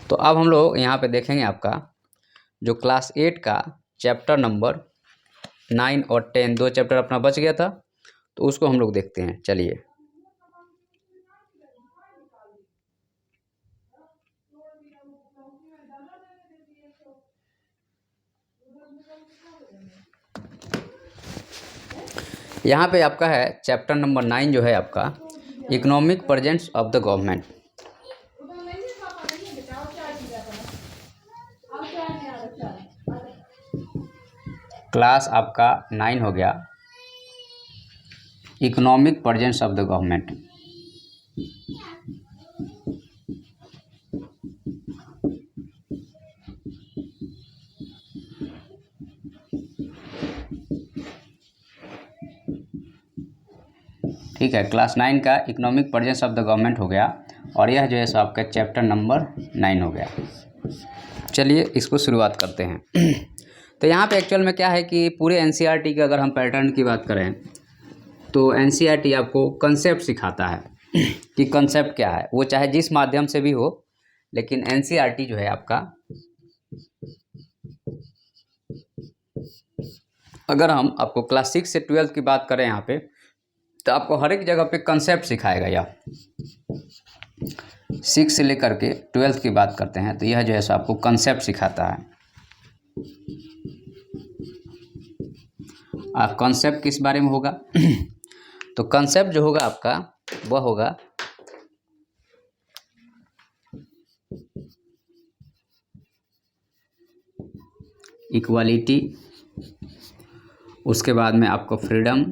तो अब हम लोग यहाँ पे देखेंगे आपका जो क्लास 8 का चैप्टर नंबर 9 और 10 दो चैप्टर अपना बच गया था, तो उसको हम लोग देखते हैं। चलिए, यहाँ पे आपका है चैप्टर नंबर 9 जो है आपका economic presence of the government. Class आपका 9 हो गया, economic presence of the government. ठीक है, क्लास 9 का economic presence of the government हो गया, और यह जो है सो आपका चैप्टर नंबर 9 हो गया। चलिए इसको शुरुआत करते हैं। तो यहाँ पे एक्चुअल में क्या है कि पूरे एनसीईआरटी के अगर हम पैटर्न की बात करें तो एनसीईआरटी आपको कंसेप्ट सिखाता है कि कंसेप्ट क्या है, वो चाहे जिस माध्यम से भी हो, लेकिन एनसीईआरटी जो है आपका, अगर हम आपको क्लास 6 से 12 की बात करें यहाँ पे, तो आपको हर एक जगह पे कंसेप्ट सिखाएगा। यह 6 से लेकर के 12 की बात करते हैं तो यह जो है सो आपको कंसेप्ट सिखाता है। कॉन्सेप्ट किस बारे में होगा? तो कॉन्सेप्ट जो होगा आपका वह होगा इक्वालिटी, उसके बाद में आपको फ्रीडम,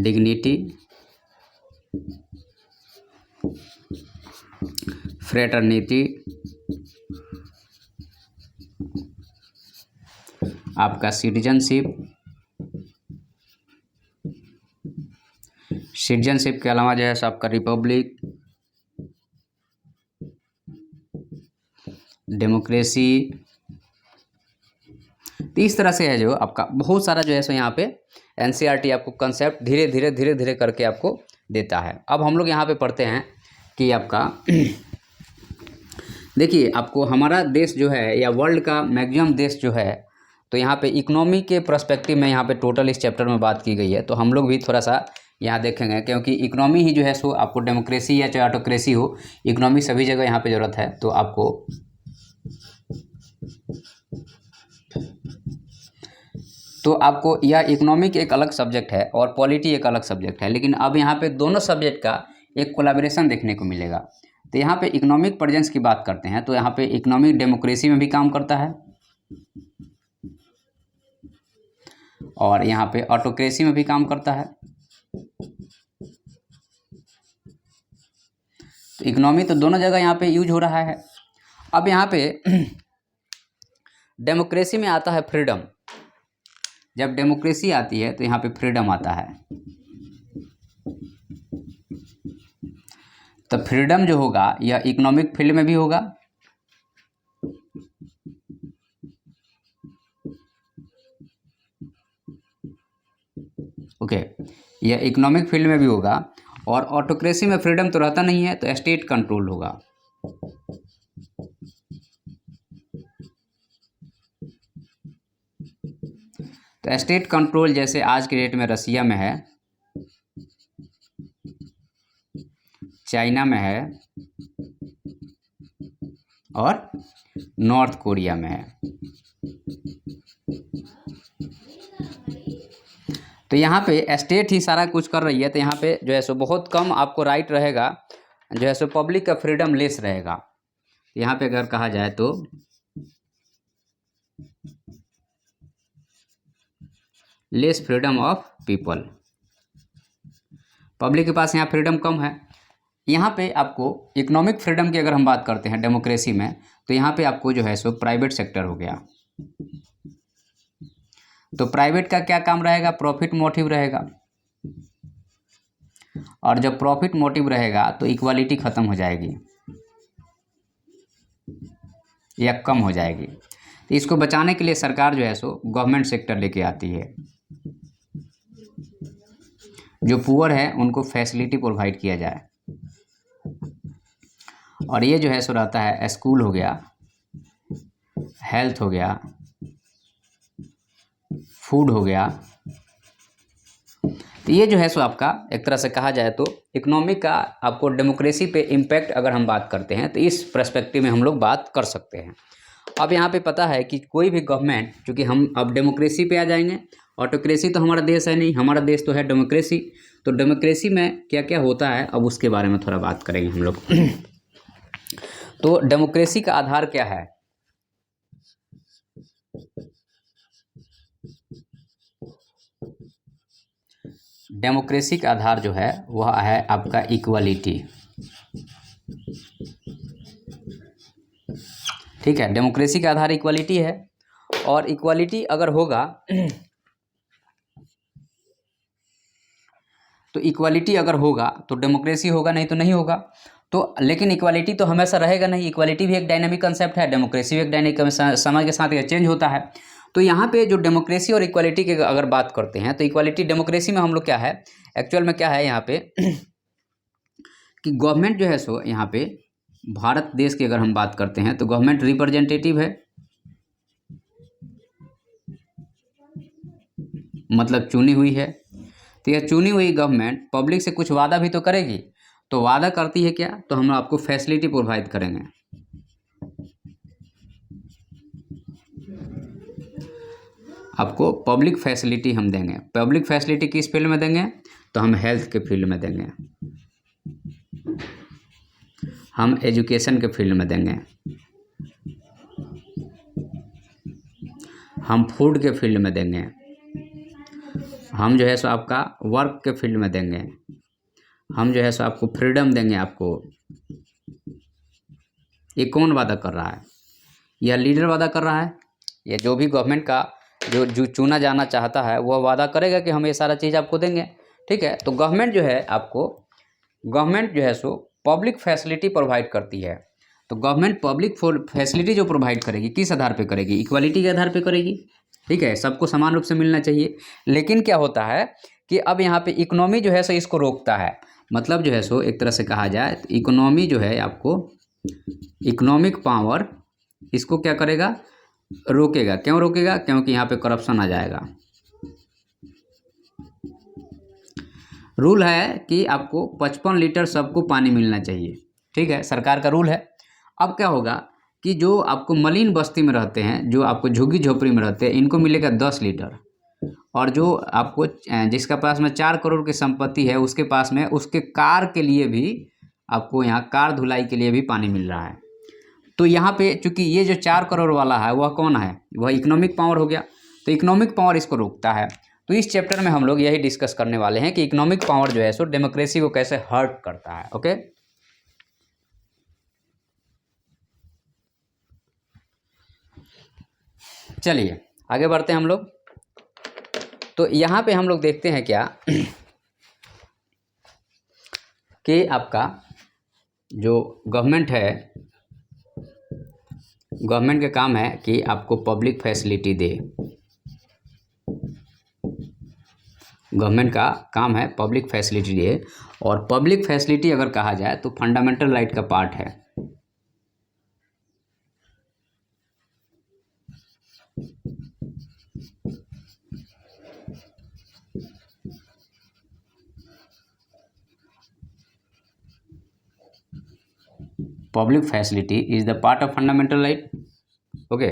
डिग्निटी, फ्रेटर्निटी, आपका सिटीजनशिप के अलावा जो है सो आपका रिपब्लिक, डेमोक्रेसी। तो इस तरह से है जो आपका बहुत सारा जो है सो यहाँ पे एनसीईआरटी आपको कंसेप्ट धीरे धीरे करके आपको देता है। अब हम लोग यहाँ पे पढ़ते हैं कि आपका देखिए, आपको हमारा देश जो है या वर्ल्ड का मैक्सिमम देश जो है, तो यहाँ पे इकोनॉमी के पर्सपेक्टिव में यहाँ पे टोटल इस चैप्टर में बात की गई है। तो हम लोग भी थोड़ा सा यहाँ देखेंगे, क्योंकि इकोनॉमी ही जो है सो आपको डेमोक्रेसी या चाहे ऑटोक्रेसी हो, इकोनॉमी सभी जगह यहाँ पे ज़रूरत है। तो आपको यह इकोनॉमिक एक अलग सब्जेक्ट है और पॉलिटी एक अलग सब्जेक्ट है, लेकिन अब यहाँ पे दोनों सब्जेक्ट का एक कोलैबोरेशन देखने को मिलेगा। तो यहाँ पे इकोनॉमिक प्रेजेंस की बात करते हैं तो यहाँ पे इकोनॉमिक डेमोक्रेसी में भी काम करता है और यहाँ पे ऑटोक्रेसी में भी काम करता है। तो इकोनॉमी तो दोनों जगह यहाँ पे यूज हो रहा है। अब यहाँ पे डेमोक्रेसी में आता है फ्रीडम। जब डेमोक्रेसी आती है तो यहाँ पे फ्रीडम आता है। तो फ्रीडम जो होगा यह इकोनॉमिक फील्ड में भी होगा, ओके, यह इकोनॉमिक फील्ड में भी होगा। और ऑटोक्रेसी में फ्रीडम तो रहता नहीं है, तो स्टेट कंट्रोल होगा। तो स्टेट कंट्रोल जैसे आज के डेट में रसिया में है, चाइना में है और नॉर्थ कोरिया में है। तो यहाँ पे स्टेट ही सारा कुछ कर रही है, तो यहाँ पे जो है सो बहुत कम आपको राइट रहेगा, जो है सो पब्लिक का फ्रीडम लेस रहेगा। यहाँ पे अगर कहा जाए तो less freedom of people, public के पास यहाँ फ्रीडम कम है। यहाँ पे आपको इकोनॉमिक फ्रीडम की अगर हम बात करते हैं डेमोक्रेसी में, तो यहाँ पे आपको जो है सो प्राइवेट सेक्टर हो गया। तो प्राइवेट का क्या काम रहेगा? प्रॉफिट मोटिव रहेगा, और जब प्रॉफिट मोटिव रहेगा तो इक्वालिटी खत्म हो जाएगी या कम हो जाएगी। तो इसको बचाने के लिए सरकार जो है सो गवर्नमेंट सेक्टर लेके आती है। जो पुअर है उनको फैसिलिटी प्रोवाइड किया जाए। और ये जो है सो रहता है स्कूल हो गया, हेल्थ हो गया, फूड हो गया। तो ये जो है सो आपका एक तरह से कहा जाए तो इकोनॉमिक का आपको डेमोक्रेसी पे इम्पैक्ट अगर हम बात करते हैं तो इस पर्सपेक्टिव में हम लोग बात कर सकते हैं। अब यहाँ पे पता है कि कोई भी गवर्नमेंट, चूँकि हम अब डेमोक्रेसी पे आ जाएंगे, ऑटोक्रेसी तो हमारा देश है नहीं, हमारा देश तो है डेमोक्रेसी। तो डेमोक्रेसी में क्या क्या होता है अब उसके बारे में थोड़ा बात करेंगे हम लोग। तो डेमोक्रेसी का आधार क्या है? डेमोक्रेसी का आधार जो है वह है आपका इक्वालिटी। ठीक है, डेमोक्रेसी का आधार इक्वालिटी है। और इक्वालिटी अगर होगा तो इक्वालिटी अगर होगा तो डेमोक्रेसी होगा, नहीं तो नहीं होगा। तो लेकिन इक्वालिटी तो हमेशा रहेगा नहीं, इक्वालिटी भी एक डायनेमिक कंसेप्ट है, डेमोक्रेसी भी एक डायनेमिक, समय के साथ ये चेंज होता है। तो यहाँ पे जो डेमोक्रेसी और इक्वालिटी की अगर बात करते हैं तो इक्वालिटी डेमोक्रेसी में हम लोग क्या है, एक्चुअल में क्या है यहाँ पे कि गवर्नमेंट जो है सो यहाँ पे भारत देश की अगर हम बात करते हैं तो गवर्नमेंट रिप्रेजेंटेटिव है, मतलब चुनी हुई है। तो यह चुनी हुई गवर्नमेंट पब्लिक से कुछ वादा भी तो करेगी। तो वादा करती है क्या, तो हम आपको फैसिलिटी प्रोवाइड करेंगे। आपको पब्लिक फैसिलिटी हम देंगे। पब्लिक फैसिलिटी किस फील्ड में देंगे, तो हम हेल्थ के फील्ड में देंगे, हम एजुकेशन के फील्ड में देंगे, हम फूड के फील्ड में देंगे, हम जो है सो आपका वर्क के फील्ड में देंगे, हम जो है सो आपको फ्रीडम देंगे आपको। ये कौन वादा कर रहा है? यह लीडर वादा कर रहा है। ये जो भी गवर्नमेंट का जो चुना जाना चाहता है वह वादा करेगा कि हम ये सारा चीज़ आपको देंगे। ठीक है, तो गवर्नमेंट जो है आपको, गवर्नमेंट जो है सो पब्लिक फैसिलिटी प्रोवाइड करती है। तो गवर्नमेंट पब्लिक फैसिलिटी जो प्रोवाइड करेगी किस आधार पे करेगी, इक्वालिटी के आधार पे करेगी। ठीक है, सबको समान रूप से मिलना चाहिए। लेकिन क्या होता है कि अब यहाँ पे इकोनॉमी जो है सो इसको रोकता है। मतलब जो है सो एक तरह से कहा जाए तो इकोनॉमी जो है आपको, इकोनॉमिक पावर इसको क्या करेगा, रोकेगा। क्यों रोकेगा, क्योंकि यहाँ पे करप्शन आ जाएगा। रूल है कि आपको 55 लीटर सबको पानी मिलना चाहिए। ठीक है, सरकार का रूल है। अब क्या होगा कि जो आपको मलिन बस्ती में रहते हैं, जो आपको झुग्गी झोपड़ी में रहते हैं, इनको मिलेगा 10 लीटर। और जो आपको जिसका पास में 4 करोड़ की संपत्ति है उसके पास में उसके कार के लिए भी, आपको यहाँ कार धुलाई के लिए भी पानी मिल रहा है। तो यहाँ पे चूंकि ये जो 4 करोड़ वाला है वह कौन है, वह इकोनॉमिक पावर हो गया। तो इकोनॉमिक पावर इसको रोकता है। तो इस चैप्टर में हम लोग यही डिस्कस करने वाले हैं कि इकोनॉमिक पावर जो है सो डेमोक्रेसी को कैसे हर्ट करता है। ओके, चलिए आगे बढ़ते हैं हम लोग। तो यहाँ पे हम लोग देखते हैं क्या कि आपका जो गवर्नमेंट है, गवर्नमेंट का काम है कि आपको पब्लिक फैसिलिटी दे। गवर्नमेंट का काम है पब्लिक फैसिलिटी दे। और पब्लिक फैसिलिटी अगर कहा जाए तो फंडामेंटल राइट का पार्ट है। Public facility is the part of fundamental right. Okay,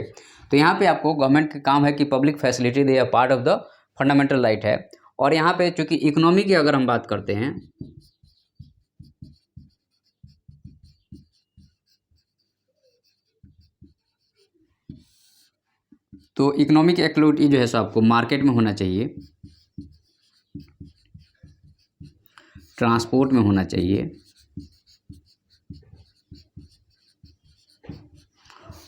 तो यहाँ पे आपको गवर्नमेंट का काम है कि public facility they, part of the fundamental right है। और यहाँ पे चूंकि इकोनॉमी की अगर हम बात करते हैं तो इकोनॉमिक एक्टिविटी जो है सो आपको मार्केट में होना चाहिए, ट्रांसपोर्ट में होना चाहिए,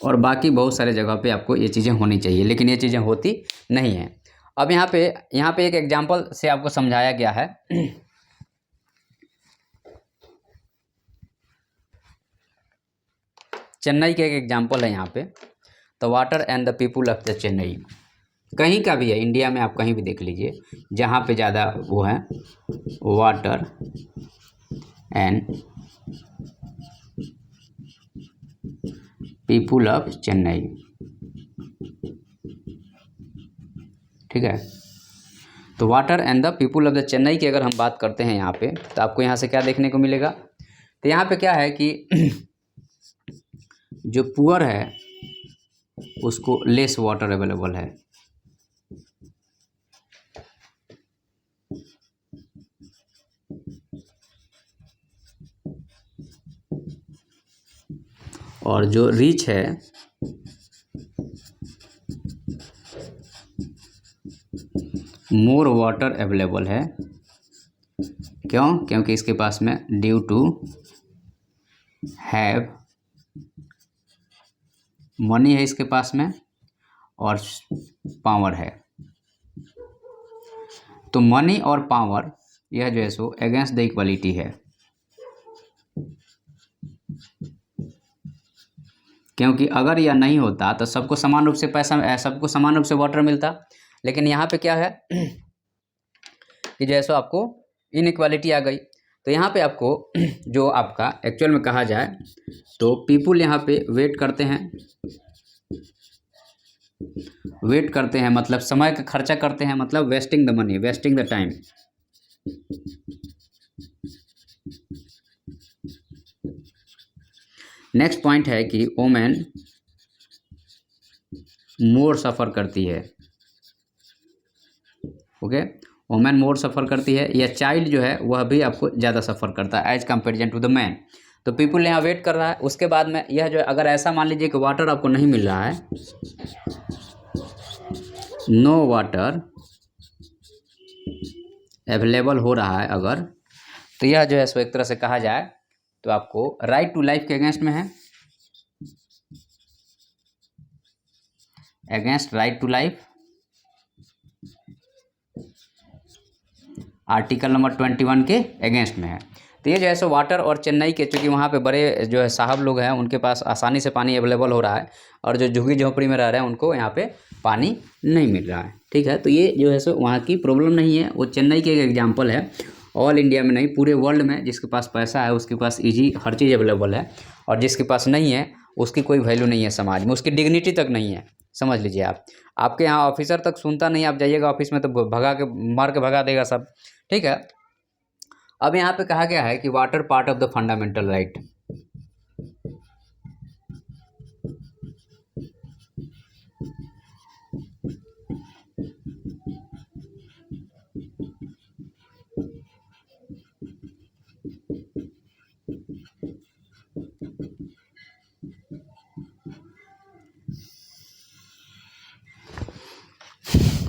और बाकी बहुत सारे जगह पे आपको ये चीज़ें होनी चाहिए, लेकिन ये चीज़ें होती नहीं हैं। अब यहाँ पे एक एग्जांपल से आपको समझाया गया है। चेन्नई का एक एग्जांपल है यहाँ पे, the water and the people of the Chennai. कहीं का भी है, इंडिया में आप कहीं भी देख लीजिए जहाँ पे ज़्यादा वो है water and people of Chennai, ठीक है। तो water and the people of the Chennai की अगर हम बात करते हैं यहाँ पे, तो आपको यहाँ से क्या देखने को मिलेगा, तो यहाँ पे क्या है कि जो पुअर है उसको लेस वाटर अवेलेबल है, और जो रिच है मोर वाटर अवेलेबल है। क्यों? क्योंकि इसके पास में ड्यू टू हैव मनी है इसके पास में और पावर है। तो मनी और पावर यह जो है सो अगेंस्ट द इक्वालिटी है, क्योंकि अगर यह नहीं होता तो सबको समान रूप से पैसा, सबको समान रूप से वाटर मिलता। लेकिन यहाँ पे क्या है कि जैसे आपको इनइक्वालिटी आ गई। तो यहाँ पे आपको जो आपका एक्चुअल में कहा जाए तो पीपुल यहाँ पे वेट करते हैं मतलब समय का खर्चा करते हैं, मतलब wasting the money, wasting the time. Next point है कि वोमेन मोर सफ़र करती है, ओके, वोमेन मोर सफ़र करती है, या चाइल्ड जो है वह भी आपको ज़्यादा सफ़र करता है as comparison to the man. तो पीपुल यहाँ वेट कर रहा है। उसके बाद में यह जो है, अगर ऐसा मान लीजिए कि वाटर आपको नहीं मिल रहा है, नो वाटर अवेलेबल हो रहा है अगर, तो यह जो है सो एक तरह से कहा जाए तो आपको राइट टू लाइफ के अगेंस्ट में है, against right to life, article number 21 के अगेंस्ट में है। तो ये जो है सो वाटर और चेन्नई के, चूँकि वहाँ पे बड़े जो है साहब लोग हैं उनके पास आसानी से पानी अवेलेबल हो रहा है, और जो झुग्गी झोंपड़ी में रह रहे हैं उनको यहाँ पे पानी नहीं मिल रहा है, ठीक है। तो ये जो है सो वहाँ की प्रॉब्लम नहीं है, वो चेन्नई के एक एग्जाम्पल है। ऑल इंडिया में नहीं, पूरे वर्ल्ड में जिसके पास पैसा है उसके पास ईजी हर चीज़ अवेलेबल है, और जिसके पास नहीं है उसकी कोई वैल्यू नहीं है समाज में, उसकी डिग्निटी तक नहीं है, समझ लीजिए आप। आपके यहाँ ऑफिसर तक सुनता नहीं, आप जाइएगा ऑफिस में तो भगा के मार के भगा देगा सब, ठीक है। अब यहाँ पे कहा गया है कि water part of the fundamental right.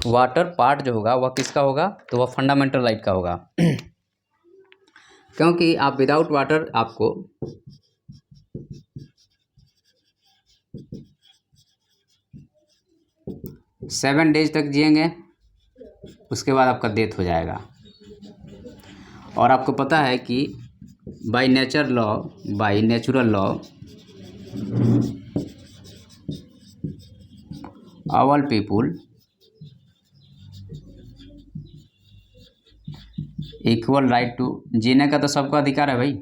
Water part जो होगा वह किसका होगा, तो वह फंडामेंटल राइट का होगा। क्योंकि आप विदाउट वाटर आपको सेवन डेज तक जिएंगे, उसके बाद आपका डेथ हो जाएगा। और आपको पता है कि by natural law all people equal right to, जीने का तो सबका अधिकार है भाई।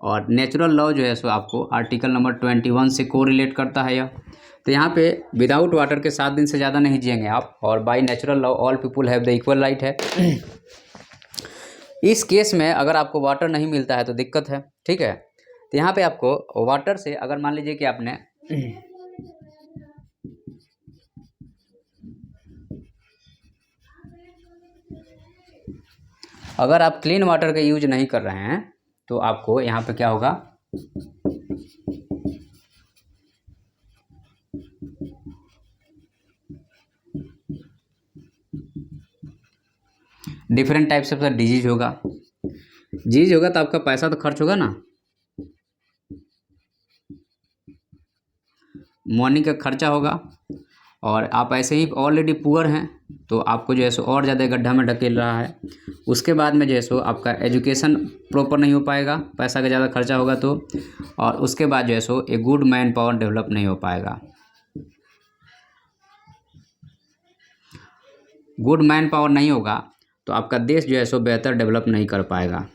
और नेचुरल लॉ जो है सो आपको आर्टिकल नंबर 21 से को रिलेट करता है यह। तो यहाँ पे विदाउट वाटर के 7 दिन से ज़्यादा नहीं जिएंगे आप, और bye natural law all people have the equal right है। इस केस में अगर आपको वाटर नहीं मिलता है तो दिक्कत है, ठीक है। तो यहाँ पे आपको वाटर से, अगर मान लीजिए कि आपने अगर आप क्लीन वाटर का यूज नहीं कर रहे हैं तो आपको यहाँ पे क्या होगा, डिफरेंट टाइप से डिजीज होगा। तो आपका पैसा तो खर्च होगा ना, मनी का खर्चा होगा, और आप ऐसे ही ऑलरेडी पुअर हैं तो आपको जो है सो और ज़्यादा गड्ढा में ढकेल रहा है। उसके बाद में जो है सो आपका एजुकेशन प्रॉपर नहीं हो पाएगा, पैसा का ज़्यादा खर्चा होगा तो, और उसके बाद जो है so a good man power develop नहीं हो पाएगा। गुड मैन पावर नहीं होगा तो आपका देश जो है सो बेहतर डेवलप नहीं कर पाएगा।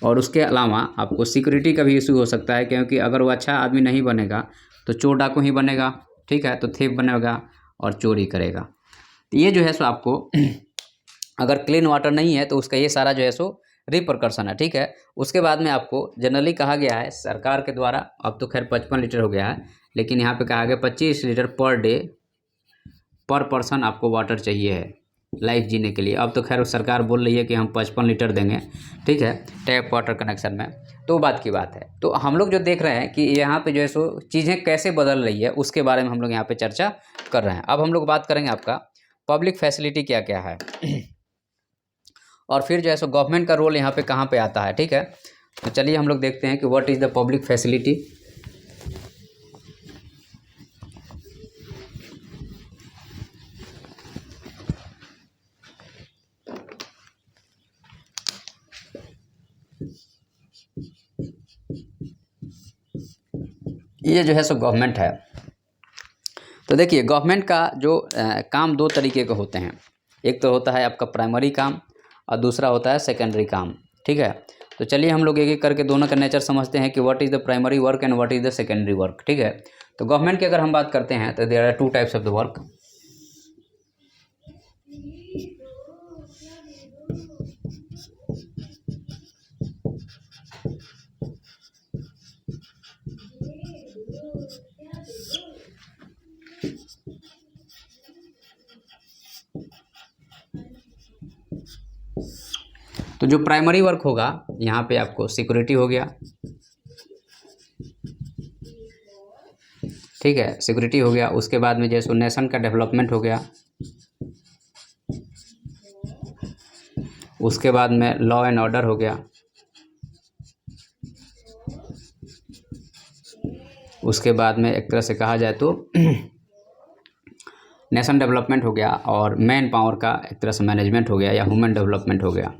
और उसके अलावा आपको सिक्योरिटी का भी इशू हो सकता है, क्योंकि अगर वो अच्छा आदमी नहीं बनेगा तो चोर डाकू ही बनेगा, ठीक है, तो थेप बनेगा और चोरी करेगा। तो ये जो है सो आपको अगर क्लीन वाटर नहीं है तो उसका ये सारा जो है सो रिपरकर्सन है, ठीक है। उसके बाद में आपको जनरली कहा गया है सरकार के द्वारा, अब तो खैर 55 लीटर हो गया है, लेकिन यहाँ पे कहा गया 25 लीटर पर डे पर पर्सन आपको वाटर चाहिए है लाइफ जीने के लिए। अब तो खैर सरकार बोल रही है कि हम 55 लीटर देंगे, ठीक है, टैप वाटर कनेक्शन में, तो बात की बात है। तो हम लोग जो देख रहे हैं कि यहाँ पे जो है सो चीज़ें कैसे बदल रही है उसके बारे में हम लोग यहाँ पे चर्चा कर रहे हैं। अब हम लोग बात करेंगे आपका पब्लिक फैसिलिटी क्या क्या है और फिर जो है सो गवर्नमेंट का रोल यहाँ पे कहाँ पे आता है, ठीक है। तो चलिए हम लोग देखते हैं कि what is the public facility. ये जो है सो गवर्नमेंट है। तो देखिए गवर्नमेंट का जो काम दो तरीके के होते हैं, एक तो होता है आपका प्राइमरी काम और दूसरा होता है सेकेंडरी काम, ठीक है। तो चलिए हम लोग एक एक करके दोनों का नेचर समझते हैं कि what is the primary work and what is the secondary work, ठीक है। तो गवर्नमेंट की अगर हम बात करते हैं तो there are two types of the work. तो जो प्राइमरी वर्क होगा यहाँ पे आपको सिक्योरिटी हो गया, ठीक है, सिक्योरिटी हो गया। उसके बाद में जैसे नेशन का डेवलपमेंट हो गया, उसके बाद में लॉ एंड ऑर्डर हो गया, उसके बाद में एक तरह से कहा जाए तो नेशन डेवलपमेंट हो गया और मैन पावर का एक तरह से मैनेजमेंट हो गया या ह्यूमन डेवलपमेंट हो गया।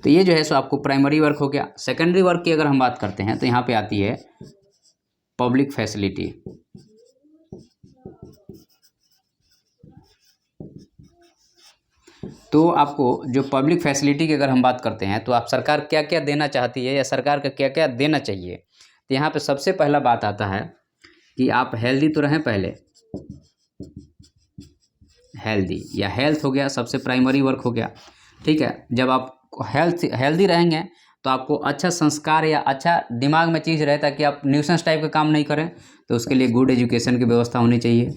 तो ये जो है सो आपको प्राइमरी वर्क हो गया। सेकेंडरी वर्क की अगर हम बात करते हैं तो यहाँ पे आती है पब्लिक फैसिलिटी। तो आपको जो पब्लिक फैसिलिटी की अगर हम बात करते हैं तो आप सरकार क्या क्या देना चाहती है या सरकार का क्या क्या देना चाहिए, तो यहाँ पे सबसे पहला बात आता है कि आप हेल्दी तो रहें पहले, हेल्दी या हेल्थ हो गया, सबसे प्राइमरी वर्क हो गया, ठीक है। जब आप हेल्दी रहेंगे तो आपको अच्छा संस्कार या अच्छा दिमाग में चीज़ रहे ताकि आप न्यूसेंस टाइप का काम नहीं करें, तो उसके लिए गुड एजुकेशन की व्यवस्था होनी चाहिए,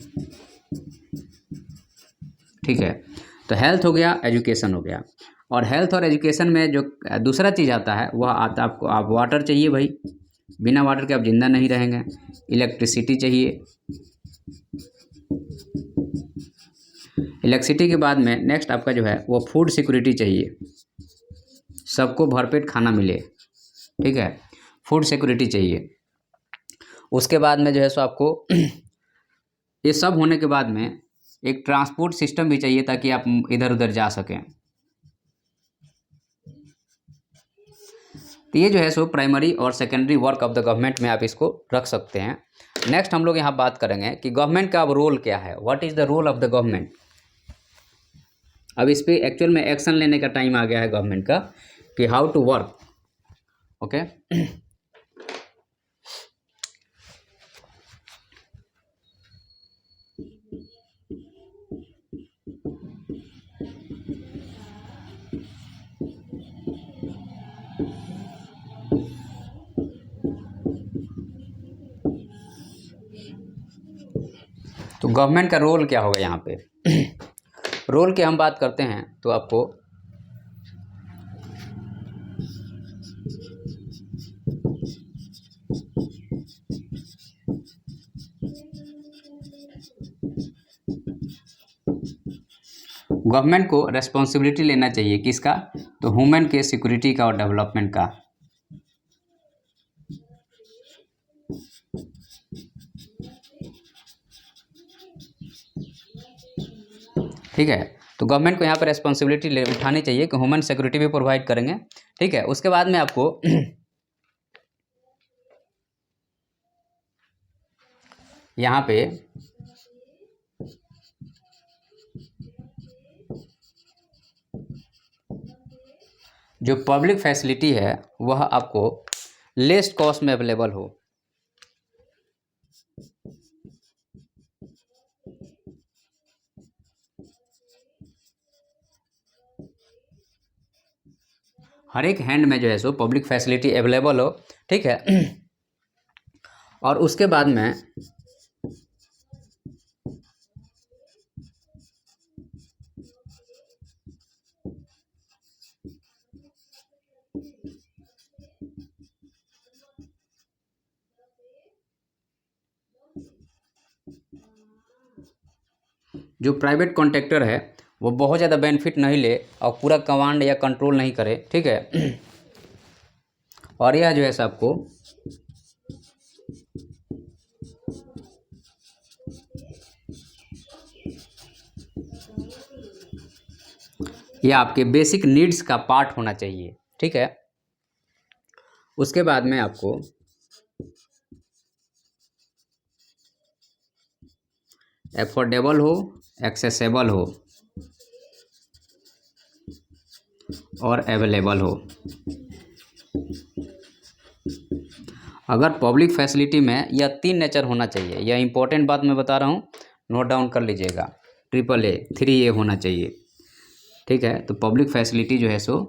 ठीक है। तो हेल्थ हो गया, एजुकेशन हो गया। और हेल्थ और एजुकेशन में जो दूसरा चीज़ आता है वह आता आपको, आप वाटर चाहिए भाई, बिना वाटर के आप जिंदा नहीं रहेंगे। इलेक्ट्रिसिटी चाहिए, इलेक्ट्रिसिटी के बाद में नेक्स्ट आपका जो है वो फूड सिक्योरिटी चाहिए, सबको भरपेट खाना मिले, ठीक है, फूड सिक्योरिटी चाहिए। उसके बाद में जो है सो आपको ये सब होने के बाद में एक ट्रांसपोर्ट सिस्टम भी चाहिए ताकि आप इधर उधर जा सकें। तो ये जो है सो प्राइमरी और secondary work of the government में आप इसको रख सकते हैं। नेक्स्ट हम लोग यहाँ बात करेंगे कि गवर्नमेंट का अब रोल क्या है, what is the role of the government. अब इस पर एक्चुअल में एक्शन लेने का टाइम आ गया है गवर्नमेंट का कि हाउ टू वर्क, ओके। तो गवर्नमेंट का रोल क्या होगा यहाँ पे रोल की हम बात करते हैं तो आपको गवर्नमेंट को रेस्पॉन्सिबिलिटी लेना चाहिए किसका, तो ह्यूमन के सिक्योरिटी का और डेवलपमेंट का, ठीक है। तो गवर्नमेंट को यहाँ पर रेस्पॉन्सिबिलिटी उठानी चाहिए कि ह्यूमन सिक्योरिटी भी प्रोवाइड करेंगे, ठीक है। उसके बाद में आपको यहाँ पे जो पब्लिक फैसिलिटी है वह आपको लेस्ट कॉस्ट में अवेलेबल हो। हर एक हैंड में जो है सो पब्लिक फैसिलिटी अवेलेबल हो, ठीक है। और उसके बाद में जो प्राइवेट कॉन्ट्रैक्टर है वो बहुत ज़्यादा बेनिफिट नहीं ले और पूरा कमांड या कंट्रोल नहीं करे, ठीक है। और यह जो है सो आपको यह आपके बेसिक नीड्स का पार्ट होना चाहिए, ठीक है। उसके बाद में आपको एफोर्डेबल हो, एक्सेसिबल हो और अवेलेबल हो। अगर पब्लिक फैसिलिटी में यह 3 नेचर होना चाहिए। यह इंपॉर्टेंट बात मैं बता रहा हूँ, नोट डाउन कर लीजिएगा। AAA 3A होना चाहिए, ठीक है। तो पब्लिक फैसिलिटी जो है सो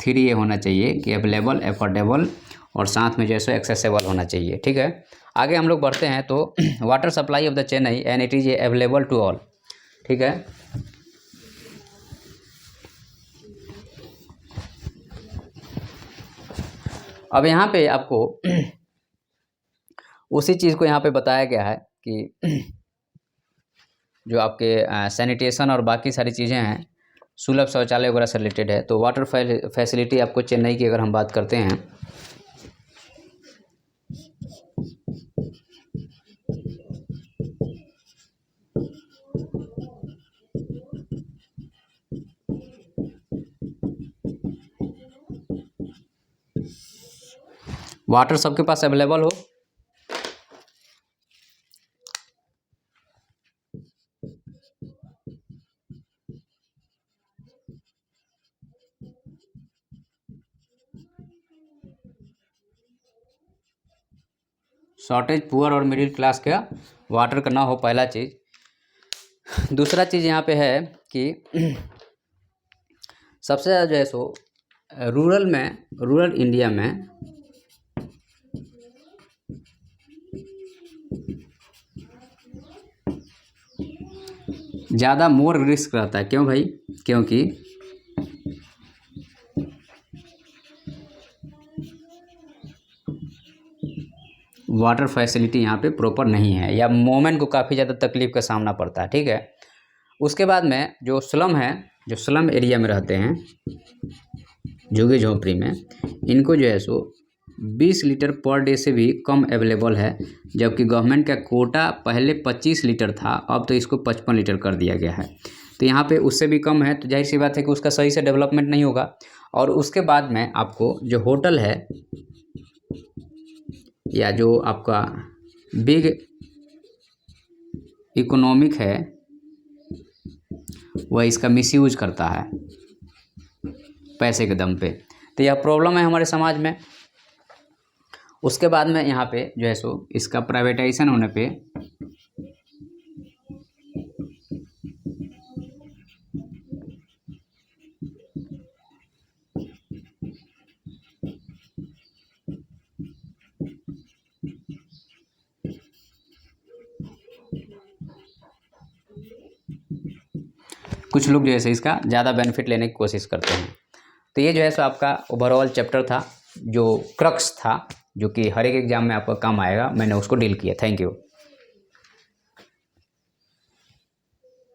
3A होना चाहिए कि अवेलेबल, एफोर्डेबल और साथ में जो है सो एक्सेसिबल होना चाहिए, ठीक है। आगे हम लोग बढ़ते हैं तो water supply of the Chennai and it is available to all, ठीक है। अब यहाँ पे आपको उसी चीज़ को यहाँ पे बताया गया है कि जो आपके सैनिटेशन और बाकी सारी चीज़ें हैं, सुलभ शौचालय वगैरह से रिलेटेड है। तो वाटर फैसिलिटी आपको चेन्नई की अगर हम बात करते हैं वाटर सबके पास अवेलेबल हो, शॉर्टेज पुअर और मिडिल क्लास का वाटर का ना हो, पहला चीज़। दूसरा चीज़ यहाँ पे है कि सबसे ज़्यादा जो है सो रूरल इंडिया में ज़्यादा मोर रिस्क रहता है। क्यों भाई? क्योंकि वाटर फैसिलिटी यहाँ पे प्रॉपर नहीं है या वोमेन को काफ़ी ज़्यादा तकलीफ़ का सामना पड़ता है, ठीक है। उसके बाद में जो स्लम है, जो स्लम एरिया में रहते हैं झुग्गी झोंपड़ी में, इनको जो है सो 20 लीटर पर डे से भी कम अवेलेबल है, जबकि गवर्नमेंट का कोटा पहले 25 लीटर था, अब तो इसको 55 लीटर कर दिया गया है। तो यहाँ पे उससे भी कम है, तो जाहिर सी बात है कि उसका सही से डेवलपमेंट नहीं होगा। और उसके बाद में आपको जो होटल है या जो आपका बिग इकोनॉमिक है वह इसका मिसयूज करता है पैसे के दम पे। तो यह प्रॉब्लम है हमारे समाज में। उसके बाद में यहाँ पे जो है सो इसका प्राइवेटाइजेशन होने पे कुछ लोग जो है इसका ज़्यादा बेनिफिट लेने की कोशिश करते हैं। तो ये जो है सो आपका ओवरऑल चैप्टर था, जो क्रक्स था, जो कि हर एक एग्जाम में आपका काम आएगा। मैंने उसको डील किया। Thank you.